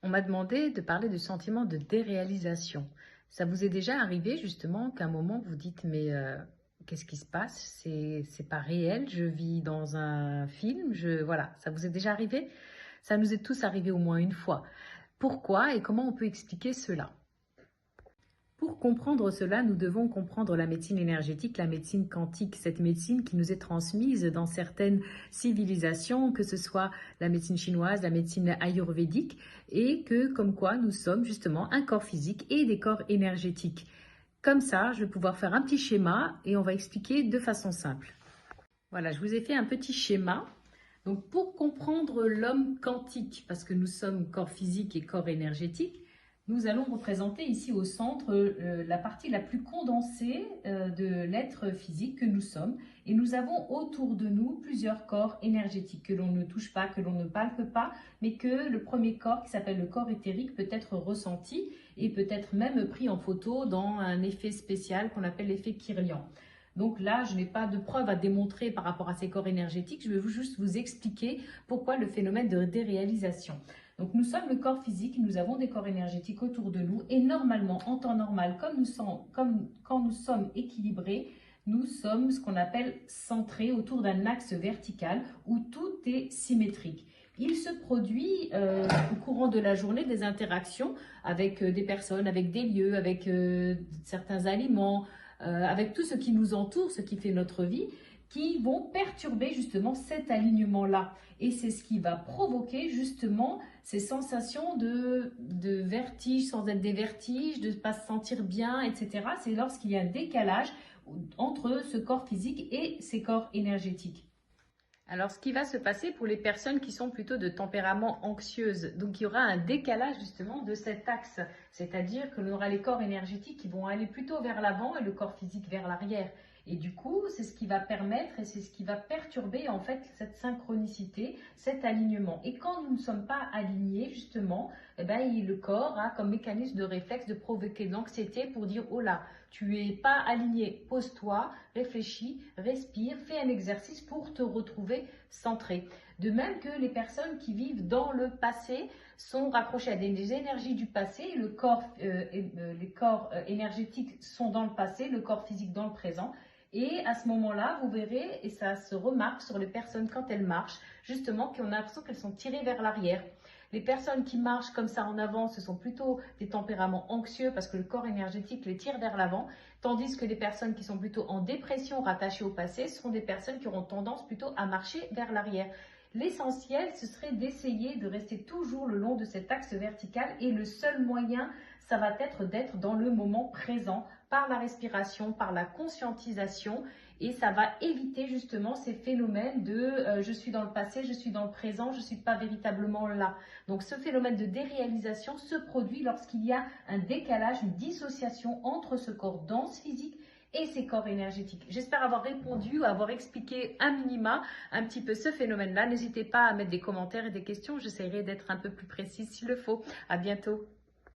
On m'a demandé de parler du sentiment de déréalisation. Ça vous est déjà arrivé justement qu'à un moment vous dites mais qu'est-ce qui se passe? C'est pas réel, je vis dans un film, voilà, ça vous est déjà arrivé? Ça nous est tous arrivé au moins une fois. Pourquoi et comment on peut expliquer cela? Pour comprendre cela, nous devons comprendre la médecine énergétique, la médecine quantique, cette médecine qui nous est transmise dans certaines civilisations, que ce soit la médecine chinoise, la médecine ayurvédique, et que comme quoi nous sommes justement un corps physique et des corps énergétiques. Comme ça, je vais pouvoir faire un petit schéma et on va expliquer de façon simple. Voilà, je vous ai fait un petit schéma. Donc pour comprendre l'homme quantique, parce que nous sommes corps physique et corps énergétique, nous allons représenter ici au centre la partie la plus condensée de l'être physique que nous sommes. Et nous avons autour de nous plusieurs corps énergétiques que l'on ne touche pas, que l'on ne palpe pas, mais que le premier corps qui s'appelle le corps éthérique peut être ressenti et peut être même pris en photo dans un effet spécial qu'on appelle l'effet Kirlian. Donc là, je n'ai pas de preuve à démontrer par rapport à ces corps énergétiques. Je vais juste vous expliquer pourquoi le phénomène de déréalisation. Donc nous sommes le corps physique, nous avons des corps énergétiques autour de nous et normalement, en temps normal, comme quand nous sommes équilibrés, nous sommes ce qu'on appelle centrés autour d'un axe vertical où tout est symétrique. Il se produit au courant de la journée des interactions avec des personnes, avec des lieux, avec certains aliments, avec tout ce qui nous entoure, ce qui fait notre vie, qui vont perturber justement cet alignement-là. Et c'est ce qui va provoquer justement ces sensations de vertige sans être des vertiges, de ne pas se sentir bien, etc. C'est lorsqu'il y a un décalage entre ce corps physique et ces corps énergétiques. Alors, ce qui va se passer pour les personnes qui sont plutôt de tempérament anxieuse, donc il y aura un décalage justement de cet axe, c'est-à-dire que l'on aura les corps énergétiques qui vont aller plutôt vers l'avant et le corps physique vers l'arrière. Et du coup, c'est ce qui va permettre et c'est ce qui va perturber en fait cette synchronicité, cet alignement. Et quand nous ne sommes pas alignés justement, eh ben, le corps a comme mécanisme de réflexe de provoquer de l'anxiété pour dire « Oh là, tu es pas aligné, pose-toi, réfléchis, respire, fais un exercice pour te retrouver centré. » De même que les personnes qui vivent dans le passé sont raccrochées à des énergies du passé, les corps énergétiques sont dans le passé, le corps physique dans le présent. Et à ce moment-là, vous verrez, et ça se remarque sur les personnes quand elles marchent, justement qu'on a l'impression qu'elles sont tirées vers l'arrière. Les personnes qui marchent comme ça en avant, ce sont plutôt des tempéraments anxieux parce que le corps énergétique les tire vers l'avant, tandis que les personnes qui sont plutôt en dépression rattachées au passé seront des personnes qui auront tendance plutôt à marcher vers l'arrière. L'essentiel, ce serait d'essayer de rester toujours le long de cet axe vertical et le seul moyen, ça va être d'être dans le moment présent par la respiration, par la conscientisation et ça va éviter justement ces phénomènes de je suis dans le passé, je suis dans le présent, je ne suis pas véritablement là. Donc ce phénomène de déréalisation se produit lorsqu'il y a un décalage, une dissociation entre ce corps dense physique et ces corps énergétiques. J'espère avoir répondu, avoir expliqué un minima un petit peu ce phénomène-là. N'hésitez pas à mettre des commentaires et des questions, j'essaierai d'être un peu plus précise s'il le faut. À bientôt.